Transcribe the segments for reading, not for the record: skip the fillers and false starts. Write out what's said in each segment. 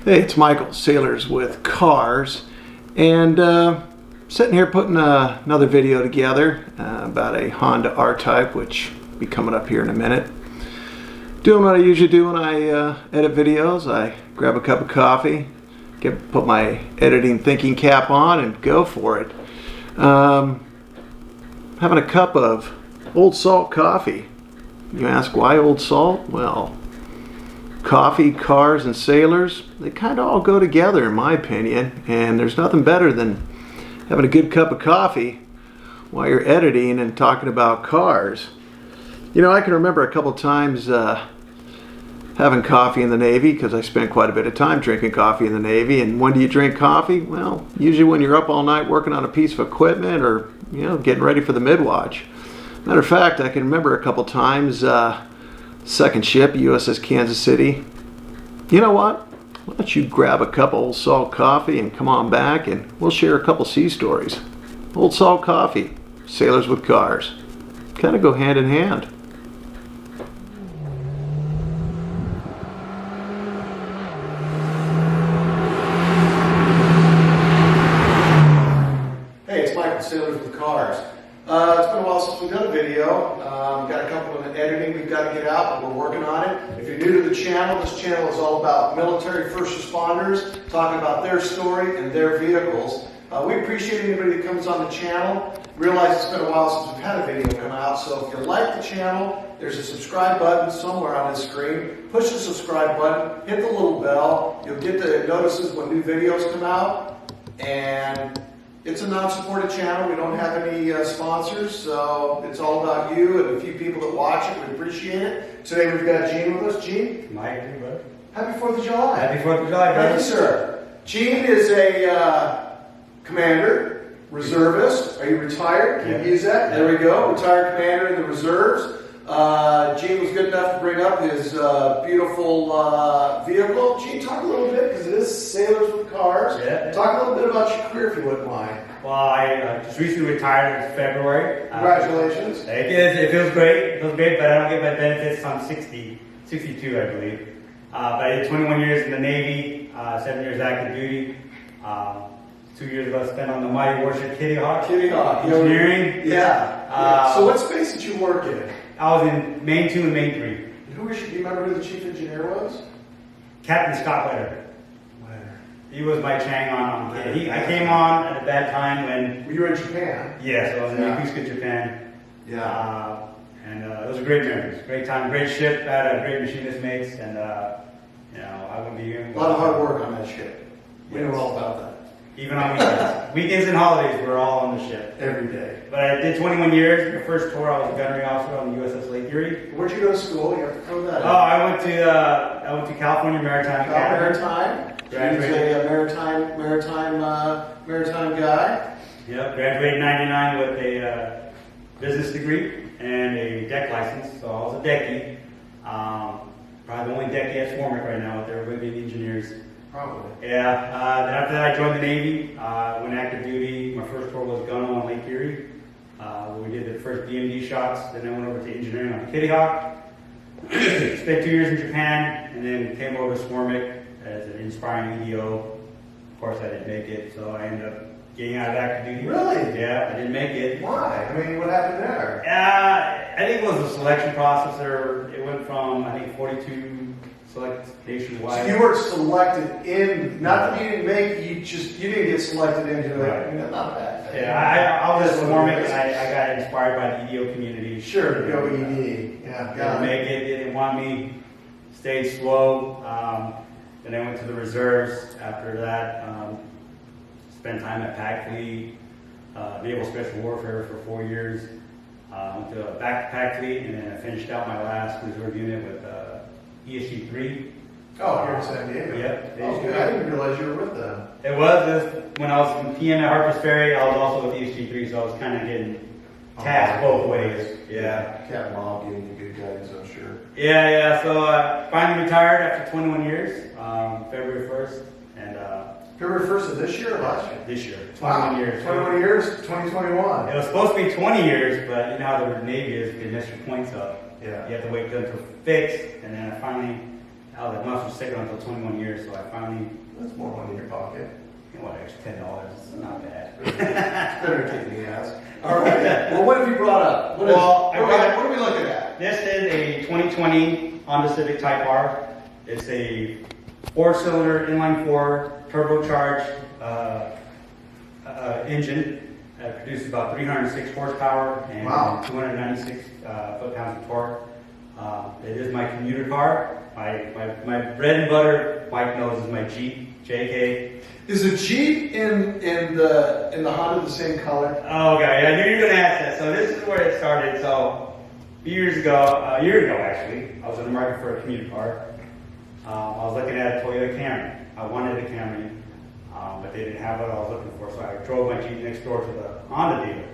Hey, it's Michael, Sailors with Cars, and sitting here putting another video together about a Honda R-Type, which will be coming up here in a minute. Doing what I usually do when I edit videos. I grab a cup of coffee, put my editing thinking cap on, and go for it. Having a cup of Old Salt coffee. You ask why Old Salt? Well, coffee, cars, and sailors, they kind of all go together in my opinion, and there's nothing better than having a good cup of coffee while you're editing and talking about cars. You know, I can remember a couple times having coffee in the Navy, because I spent quite a bit of time drinking coffee in the Navy. And when do you drink coffee? Well, usually when you're up all night working on a piece of equipment, or getting ready for the midwatch. Matter of fact, I can remember a couple times second ship, USS Kansas City. You know what? Why don't you grab a cup of Old Salt coffee and come on back, and we'll share a couple sea stories. Old Salt coffee, Sailors with Cars, kind of go hand in hand. Hey, it's Michael, Sailors with Cars. It's been a while since we've done a video. Got a couple of editing we've got to get out, but we're working on it. If you're new to the channel, this channel is all about military first responders, talking about their story and their vehicles. We appreciate anybody that comes on the channel. Realize it's been a while since we've had a video come out, so if you like the channel, there's a subscribe button somewhere on this screen. Push the subscribe button, hit the little bell. You'll get the notices when new videos come out. And it's a non-supported channel. We don't have any sponsors, so it's all about you and a few people that watch it. We appreciate it. Today we've got Gene with us. Gene? Mike, bud. Happy 4th of July. Happy 4th of July, brother. Thank you, sir. Gene is a commander, reservist. Are you retired? Can you use that? There we go. Retired commander in the reserves. Gene was good enough to bring up his beautiful vehicle. Gene, talk a little bit, because it is Sailors with Cars. Yeah. Talk a little bit about your career, if you wouldn't mind. Well, I just recently retired in February. Congratulations. Thank you. It feels great. It feels great, but I don't get my benefits until I'm 62, I believe. But I did 21 years in the Navy, 7 years active duty. 2 years ago spent on the mighty warship Kitty Hawk. Kitty Hawk. Engineering. Yeah. So what space did you work in? I was in Main 2 and Main 3. Do you remember who the chief engineer was? Captain Scott Wetter. He was my Chang on Kitty. I came on at a bad time when... You were in Japan. Yes, I was in Yokosuka, Japan. Yeah. And it was a great memories. Great time, great ship, had great machinist mates, and I wouldn't be here. A lot of hard work on that ship. We know all about that. Even on weekends. Weekends and holidays, we're all on the ship. Every day. But I did 21 years. My first tour, I was a gunnery officer on the USS Lake Erie. Where'd you go to school? You have to throw that Oh, I went to California Maritime Academy. Maritime. He's a maritime guy. Yep, graduated in 99 with a business degree and a deck license, so I was a decky. Probably the only decky at Swarmick right now with their women engineers. Probably. Yeah, then after that I joined the Navy, went active duty. My first tour was gunner on Lake Erie, where we did the first BMD shots. Then I went over to engineering on Kitty Hawk. Spent 2 years in Japan, and then came over to Swarmick as an inspiring EDO. Of course, I didn't make it, so I ended up getting out of active duty. Really? Yeah, I didn't make it. Why? I mean, what happened there? I think it was the selection process. It went from, I think, 42 select nationwide. So you were selected in, not that you didn't make it, you didn't get selected into it. Right. I mean, that's not a bad thing. Yeah, I was just Swarmick, and I got inspired by the EDO community. Sure, go ED. Yeah, Didn't make it, didn't want me, stayed slow. Then I went to the reserves after that. Spent time at PAC Fleet, Naval Special Warfare for 4 years. Went to back to PAC Fleet, and then I finished out my last reserve unit with ESG 3. Oh, here in San Diego. Yep. Okay, I didn't realize you were with them. It was when I was in PM at Harper's Ferry. I was also with ESG 3, so I was kind of getting tasked both ways. Yeah. Cat Mom giving you good guidance, I'm sure. Yeah. So I finally retired after 21 years, February 1st, and February 1st of this year or last year? This year. 21 years. 21 years, 2021. It was supposed to be 20 years, but you know how the Navy is, you mess your points up. Yeah. You have to wait until it's fixed, and then I finally I was like, well, I'm sticking on until 21 years, so I finally, That's more money in your pocket. you know, what, extra $10. It's not bad. It's better than kicking the ass. All right. Well, what have you brought up? What are we looking at? This is a 2020 Honda Civic Type R. It's a 4-cylinder inline 4 turbocharged engine that produces about 306 horsepower and Wow. 296 foot-pounds of torque. It is my commuter car. My bread and butter, Mike knows, is my Jeep JK. Is the Jeep in the Honda the same color? Oh, okay, I knew you were gonna ask that. So this is where it started. So a year ago actually, I was in the market for a commuter car. I was looking at a Toyota Camry. I wanted a Camry, but they didn't have what I was looking for. So I drove my Jeep next door to the Honda dealer.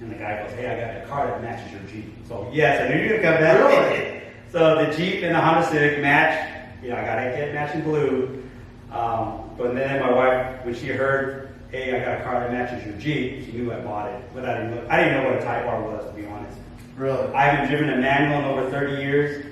And the guy goes, hey, I got a car that matches your Jeep. So yes, I knew you were gonna come back. Really? So the Jeep and the Honda Civic match. You know, I gotta get matching blue. But then my wife, when she heard, hey, I got a car that matches your Jeep, she knew I bought it. But I didn't know what a Type R was, to be honest. Really? I haven't driven a manual in over 30 years.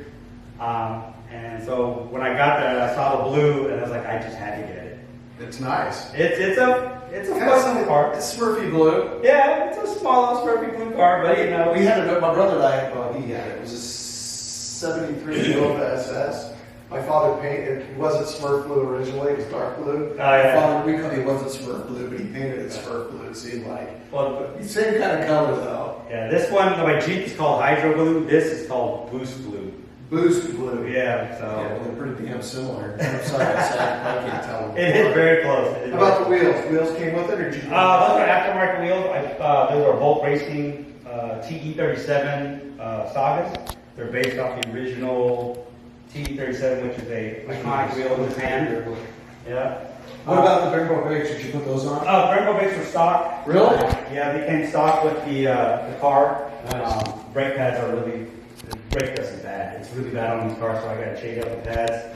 And so when I got there, I saw the blue, and I was like, I just had to get it. It's nice. It's a fun car. It's Smurfy blue. Yeah, it's a small little Smurfy blue car, but you know. We had it. My brother and I. Well, he had it. It was a '73 Nova SS. My father painted. It wasn't Smurf blue originally. It was dark blue. Oh, yeah. My father, it wasn't Smurf blue, but he painted it Smurf blue. It seemed like. Well, Same kind of color though. yeah, this one, my Jeep is called Hydro Blue. This is called Boost Blue. Boost blue. Yeah, so. Yeah, well, they're pretty damn similar. I'm sorry, I can't tell them. It is very close. How about the wheels? Wheels came with it, or did you? Those are aftermarket wheels. Those are Volt Racing TE37 Sagas. They're based off the original TE37, which is a iconic wheel in Japan. Yeah. What about the Brembo brakes? Did you put those on? Brembo brakes were stock. Really? Yeah, they came stock with the car. Nice. Brake pads are really, the brake doesn't bad. It's really bad on these cars, so I got to change out the pads.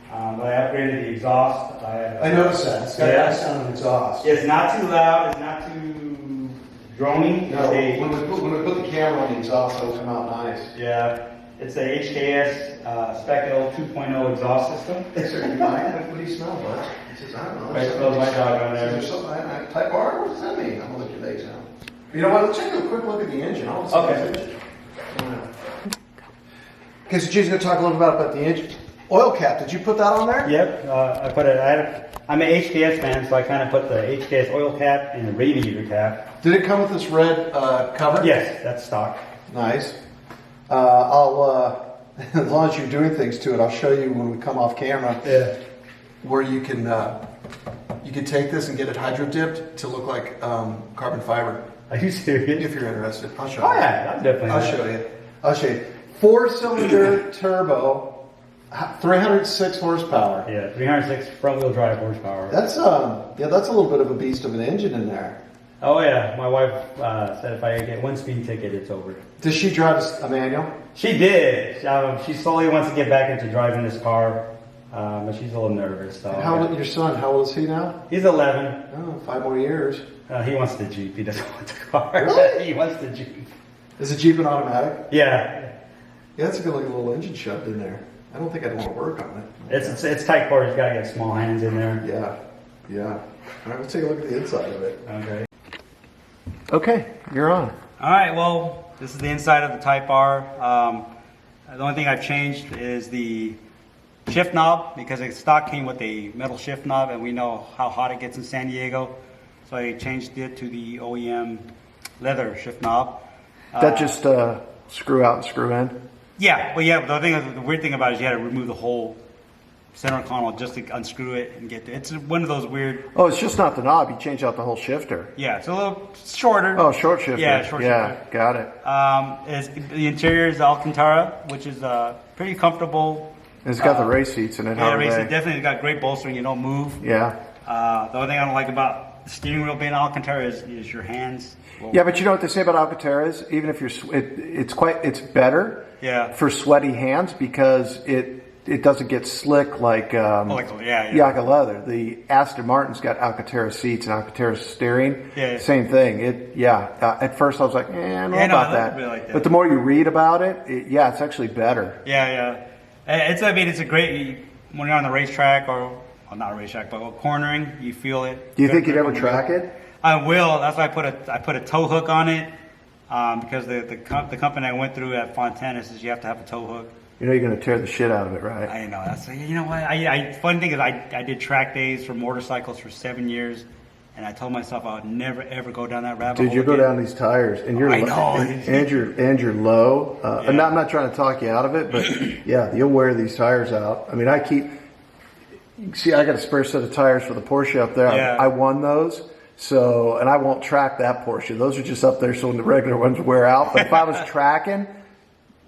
But I upgraded the exhaust. I noticed that. It's got a nice sound of exhaust. It's not too loud. It's not too droning. No, when we put the camera on the exhaust, it'll come out nice. Yeah. It's a HKS Spec L 2.0 exhaust system. Is there what do you smell, bud? He says, I don't know. Right, smells my dog on there. Is there something Type R? What does that mean? I'm gonna look your legs now. You know what? Let's take a quick look at the engine. I want to see Okay. this engine. Okay, so G's gonna talk a little bit about the engine. Oil cap. Did you put that on there? Yep. I put it. I'm an HKS fan, so I kind of put the HKS oil cap and the radiator cap. Did it come with this red cover? Yes, that's stock. Nice. I'll as long as you're doing things to it, I'll show you when we come off camera. Yeah. Where you can take this and get it hydro dipped to look like carbon fiber. Are you serious? If you're interested, I'll show you. Oh yeah, I'm definitely. I'll show you. 4-cylinder turbo, 306 horsepower. Yeah, 306 front-wheel drive horsepower. That's that's a little bit of a beast of an engine in there. Oh yeah, my wife said if I get one speed ticket, it's over. Does she drive a manual? She did. She slowly wants to get back into driving this car, but she's a little nervous. So. And how old your son? How old is he now? He's 11. Oh, 5 more years. He wants the Jeep. He doesn't want the car. Really? He wants the Jeep. Is the Jeep an automatic? Yeah. Yeah, that's a good looking little engine shoved in there. I don't think I'd want to work on it. It's tight quarters. You gotta get small hands in there. Yeah. All right, let's take a look at the inside of it. Okay. Okay, you're on. All right. Well, this is the inside of the Type R. The only thing I've changed is the shift knob, because the stock came with a metal shift knob, and we know how hot it gets in San Diego. So I changed it to the OEM leather shift knob. That just screw out and screw in? Yeah, but the weird thing about it is you had to remove the whole center console just to unscrew it and get to it. It's one of those weird. Oh, it's just not the knob. You change out the whole shifter. Yeah, it's a little shorter. Oh, short shifter. Yeah, short shifter. Got it. The interior is Alcantara, which is pretty comfortable. It's got the race seats in it. Yeah, race seats definitely got great bolstering. You don't move. Yeah. The only thing I don't like about the steering wheel being Alcantara is your hands. Yeah, but you know what they say about Alcantara is, even if it's better. Yeah. For sweaty hands, because it doesn't get slick like like a leather. The Aston Martin's got Alcantara seats and Alcantara steering. Yeah. Same thing. At first I was like, I don't know about that. Really like that. But the more you read about it, it's actually better. Yeah. I mean, it's a great, when you're on the racetrack or, well, not a racetrack, but cornering, you feel it. Do you think you'd ever track it? I will. That's why I put a tow hook on it, because the company I went through at Fontana says you have to have a tow hook. You know you're going to tear the shit out of it, right? I know. That's, you know what? Funny thing is, I did track days for motorcycles for 7 years, and I told myself I would never ever go down that rabbit hole. Dude, you go again. down these tires, and you're I know. and you're low. Yeah. I'm not trying to talk you out of it, but yeah, you'll wear these tires out. I mean, I got a spare set of tires for the Porsche up there. Yeah. I won those. So, and I won't track that Porsche. Those are just up there so when the regular ones wear out. But if I was tracking,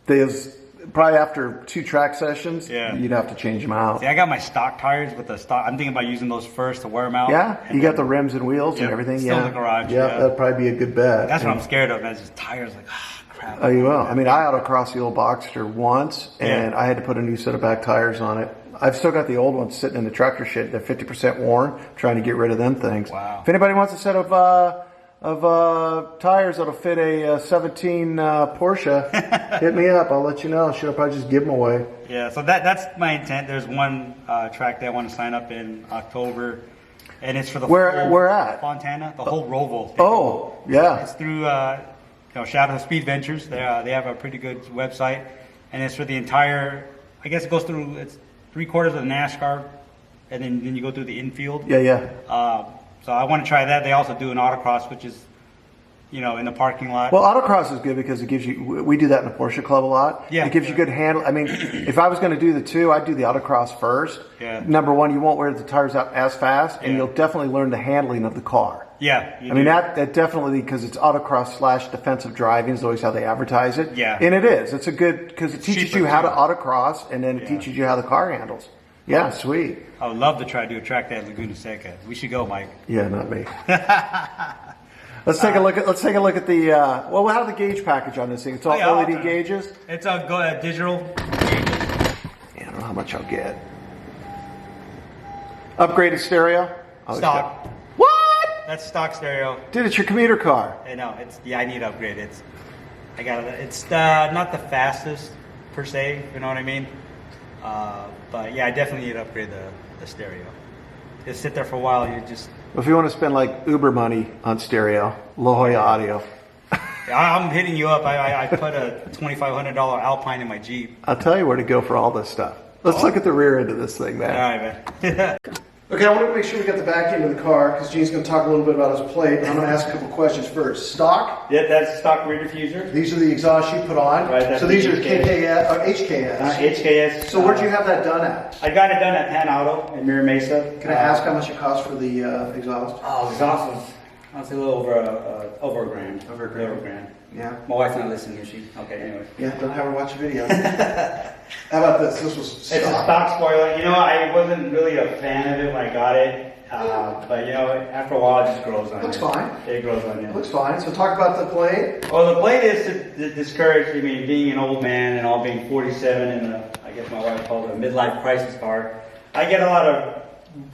there's probably after 2 track sessions, you'd have to change them out. See, I got my stock tires with the stock. I'm thinking about using those first to wear them out. Yeah, you got the rims and wheels and everything. Still Yeah, in the garage. Yeah, that'd probably be a good bet. That's what I'm scared of, man. Just tires, like, crap. Oh, you will. I mean, I autocrossed the old Boxster once, and I had to put a new set of back tires on it. I've still got the old ones sitting in the tractor shed. They're 50% worn. Trying to get rid of them things. Wow. If anybody wants a set of tires that'll fit a 17 Porsche, hit me up. I'll let you know. Should I probably just give them away? Yeah. So that's my intent. There's one track that I want to sign up in October, and it's for the where at Fontana, the whole Roval. Oh, yeah. It's through Shadow Speed Ventures. They have a pretty good website, and it's for the entire. I guess it goes through. It's 3/4 of the NASCAR, and then you go through the infield. Yeah. So I want to try that. They also do an autocross, which is, in the parking lot. Well, autocross is good because it gives you. We do that in the Porsche Club a lot. Yeah. It gives you good handle. I mean, if I was going to do the two, I'd do the autocross first. Yeah. Number one, you won't wear the tires out as fast, and you'll definitely learn the handling of the car. Yeah. I mean, that definitely, because it's autocross / defensive driving is always how they advertise it. Yeah. And it is. It's a good, because it teaches you how to autocross, and then it teaches you how the car handles. Yeah, sweet. I would love to try to do a track day at Laguna Seca. We should go, Mike. Yeah, not me. Let's take a look at the how the gauge package on this thing. It's all LED gauges. It's all digital gauges. Yeah, I don't know how much I'll get. Upgraded stereo. Stock. What? That's stock stereo. Dude, it's your commuter car. I know. I need to upgrade it. It's not the fastest per se. You know what I mean? But yeah, I definitely need to upgrade the stereo. Just sit there for a while. If you want to spend like Uber money on stereo, La Jolla Audio. I'm hitting you up. I put a $2,500 Alpine in my Jeep. I'll tell you where to go for all this stuff. Let's look at the rear end of this thing, man. All right, man. Okay, I want to make sure we got the back end of the car because Gene's going to talk a little bit about his plate. I'm going to ask a couple questions first. Stock? Yeah, that's a stock rear diffuser. These are the exhausts you put on. Right. So these are KKS or HKS. HKS. So where'd you have that done at? I got it done at Pan Auto in Mira Mesa. Can I ask how much it cost for the exhaust? Oh, exhaust was, I'll say a little over a grand. Over a grand. Yeah. My wife's not listening. Is she? Okay, anyway. Yeah, don't have her watch a video. How about this? This was stock. It's a stock spoiler. I wasn't really a fan of it when I got it. But after a while, it just grows on you. Looks fine. It grows on you. Looks fine. So talk about the plate. Well, the plate is to discourage, being an old man and all being 47 in I guess my wife calls it a midlife crisis car. I get a lot of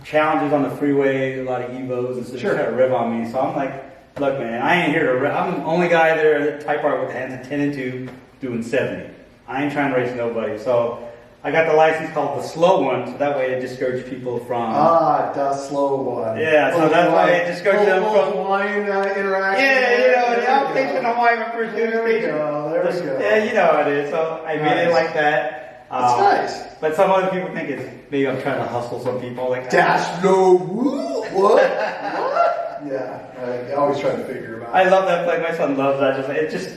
challenges on the freeway, a lot of Evos, and so they try to rev on me. So I'm like, look, man, I ain't here to rev. I'm the only guy there at Type R with hands of 10 and 2 doing 70. I ain't trying to race nobody. So I got the license called the slow one, so that way it discourages people from... the slow one. Yeah, so that's why it discourages them from... line interaction. Yeah, the outpatient Hawaii first There we go. Yeah, you know how it is. So I made it like that. That's nice. But some other people think maybe I'm trying to hustle some people. Like, Dash no woo. What? Yeah, I always try to figure them out. I love that play. My son loves that. It just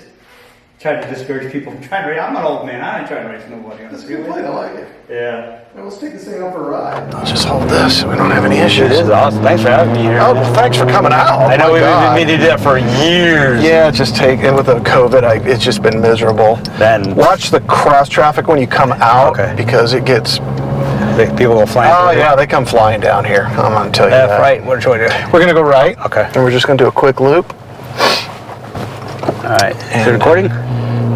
trying to discourage people from trying to race. I'm an old man. I ain't trying to race nobody. That's a good play. I like it. Yeah. Well, let's take this thing out for a ride. I'll just hold this so we don't have any issues. This is awesome. Thanks for having me here. Oh, well, thanks for coming out. I know we've been meaning to do that for years. Yeah, and with the COVID, it's just been miserable. Then watch the cross traffic when you come out because it gets... people go flying. Oh, yeah, they come flying down here. I'm going to tell you that. Left, right. What should we do? We're going to go right. Okay. And we're just going to do a quick loop. All right. Is it recording?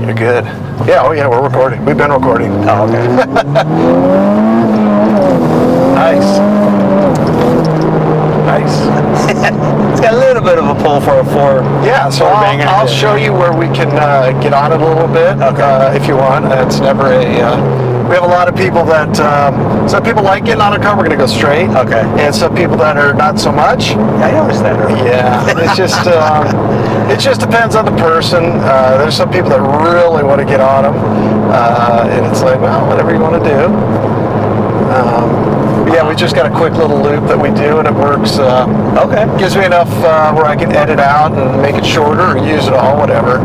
You're good. Yeah, we're recording. We've been recording. Oh, okay. Nice. It's got a little bit of a pull for a four. Yeah, so I'll show you where we can get on it a little bit if you want. It's never We have a lot of people that, some people like getting on a car, we're going to go straight. Okay. And some people that are not so much. Yeah, I noticed that earlier. Yeah, it just depends on the person. There's some people that really want to get on them. And it's like, well, whatever you want to do. Yeah, we just got a quick little loop that we do, and it works. Okay. Gives me enough where I can edit out and make it shorter or use it all, whatever.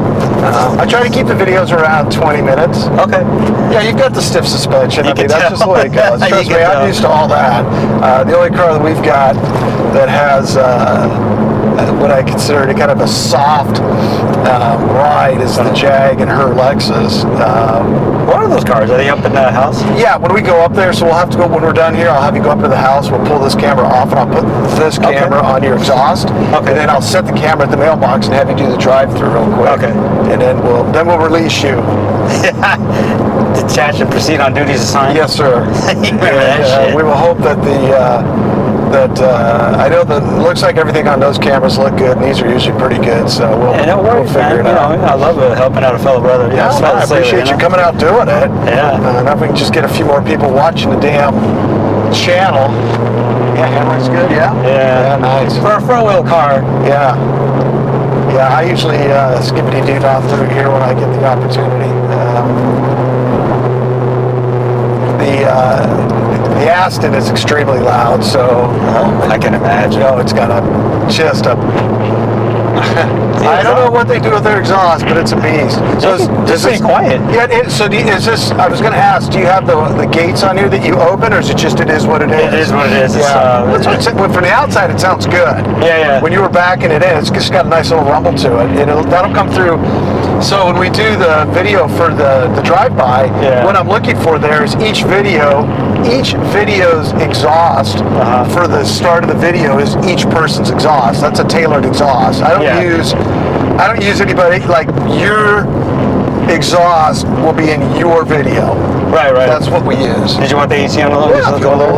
I try to keep the videos around 20 minutes. Okay. Yeah, you've got the stiff suspension. I mean, that's just the way it goes. You Trust me, can I'm tell. used to all that. The only car that we've got that has what I consider to kind of a soft ride is the Jag and her Lexus. What are those cars? Are they up in the house? Yeah, when we go up there, so we'll have to go, when we're done here, I'll have you go up to the house, we'll pull this camera off, and I'll put this camera on your exhaust. Okay. And then I'll set the camera at the mailbox and have you do the drive-through real quick. Okay. And then we'll release you. Detach and proceed on duties assigned? Yes, sir. Remember that shit? We will hope that I know that it looks like everything on those cameras look good, and these are usually pretty good, so we'll figure it out. I love helping out a fellow brother. Yeah, I appreciate you coming out doing it. Yeah. Now if we can just get a few more people watching the damn channel. Yeah, hammer's good, yeah? Yeah. Yeah, nice. For a front-wheel car. Yeah. Yeah, I usually skippity-doo off through here when I get the opportunity. The Aston is extremely loud, so I can imagine. it's got I don't know what they do with their exhaust, but it's a beast. So It's pretty quiet. Yeah. Is this? I was going to ask. Do you have the gates on here that you open, or is it just it is what it is? It is what it is. Yeah. From the outside, it sounds good. Yeah. When you were backing it in, it's just got a nice little rumble to it, and that'll come through. So when we do the video for the drive-by, what I'm looking for there is each video's exhaust for the start of the video is each person's exhaust. That's a tailored exhaust. I don't use anybody like your exhaust will be in your video. Right. That's what we use. Did you want the AC on the low?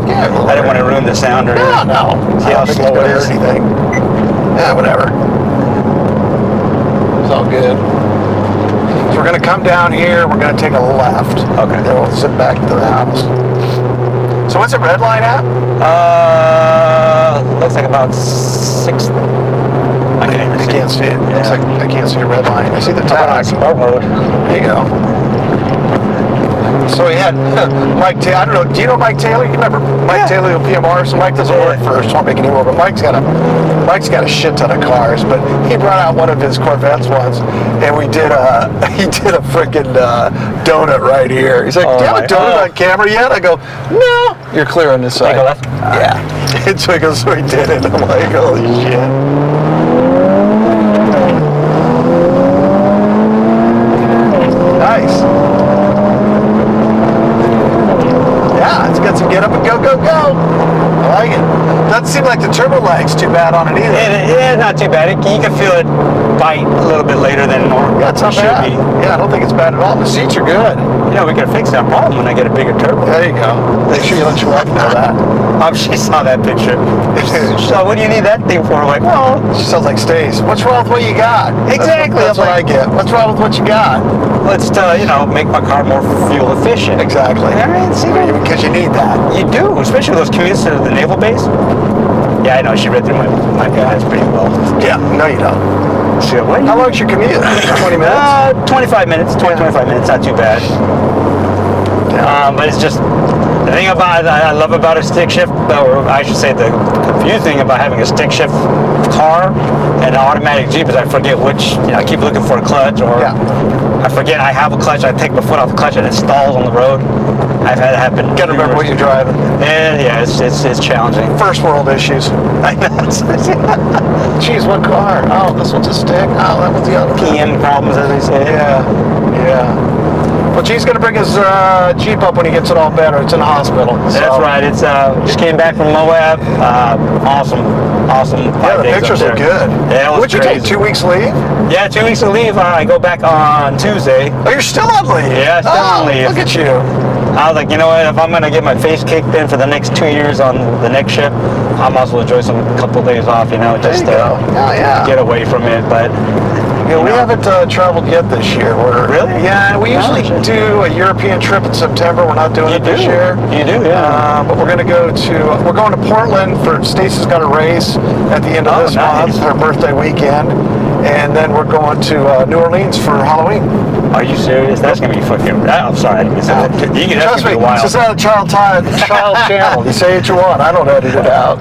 Yeah, I didn't want to ruin the sound or anything. No. See how slow it is? Anything. Yeah, whatever. It's all good. So we're going to come down here. We're going to take a left. Okay. Then we'll sit back to the house. So what's the red line at? Looks like about 6. I can't see it. Yeah. Looks like I can't see a red line. I see the On tag. sport mode. There you go. So we had Mike Taylor. I don't know. Do you know Mike Taylor? You remember Mike Taylor with PMR? So Mike doesn't work for us. Won't make any more. But Mike's got a shit ton of cars. But he brought out one of his Corvettes once, and he did a freaking donut right here. He's like, "Do you have a donut on camera yet?" I go, "No." You're clear on this side. Go left? Yeah. And so he goes, so he did it. I'm like, holy shit. Nice. Yeah, it's got some get up and go. I like it. Doesn't seem like the turbo lag's too bad on it either. Yeah, not too bad. You can feel it bite a little bit later than normal. Yeah, it's not bad. Be. Yeah, I don't think it's bad at all. The seats are good. We can fix that problem when I get a bigger turbo. There you go. Make sure you let your wife know that. She saw that picture. So what do you need that thing for? I'm like, well, she sounds like Stace. What's wrong with what you got? Exactly. That's what I get. What's wrong with what you got? let's make my car more fuel efficient. Exactly. All right, see, because you need that. You do, especially those commutes to the naval base. Yeah, I know. She read through my guides pretty well. Yeah, no, you don't. She goes, how long's your commute? 20 minutes? 25 minutes. 25 minutes. Not too bad. Yeah. But it's just the thing I love about a stick shift, or I should say the confusing thing about having a stick shift car and an automatic Jeep is I forget which. I keep looking for a clutch, or I forget I have a clutch. I take my foot off the clutch and it stalls on the road. I've had it happen. You gotta remember what you're driving. Yeah, it's challenging. First world issues. I know. Geez, what car? Oh, this one's a stick. Oh, that one's the other. PM problems, as they say. Yeah. Well, G's gonna bring his Jeep up when he gets it all better. It's in the hospital. So. That's right. It's just came back from Moab. Awesome. Yeah, the pictures look good. Yeah, it was Would you take 2 weeks leave? Yeah, 2 weeks of leave. I go back on Tuesday. Oh, you're still on leave? Yeah, still on leave. Look at you. I was like, you know what? If I'm gonna get my face kicked in for the next 2 years on the next ship, I might as well enjoy some couple days off. Just to get away from it. But Yeah, you we know? haven't traveled yet this year. Really? Yeah, we usually do a European trip in September. We're not doing it this year. You do, yeah. But we're going to Portland for Stacy's got a race at the end of this month, her birthday weekend, and then we're going to New Orleans for Halloween. Are you serious? That's gonna be fucking. I'm sorry, I didn't mean to say that. Trust me, it's just not a child channel. You say what you want. I don't edit it out.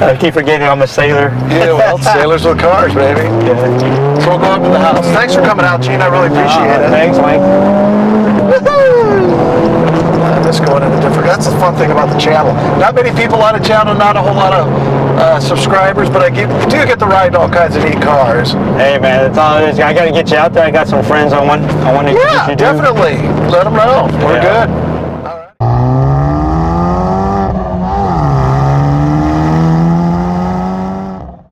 I keep forgetting I'm a sailor. Yeah, well, sailors with cars, baby. Yeah. So we'll go up to the house. Thanks for coming out, Gene. I really appreciate it. Thanks, Mike. This going in a different. That's the fun thing about the channel. Not many people on the channel, not a whole lot of subscribers, but I do get to ride all kinds of neat cars. Hey man, that's all it is. I gotta get you out there. I got some friends I want to introduce you to. Yeah, definitely. Let them know. We're good.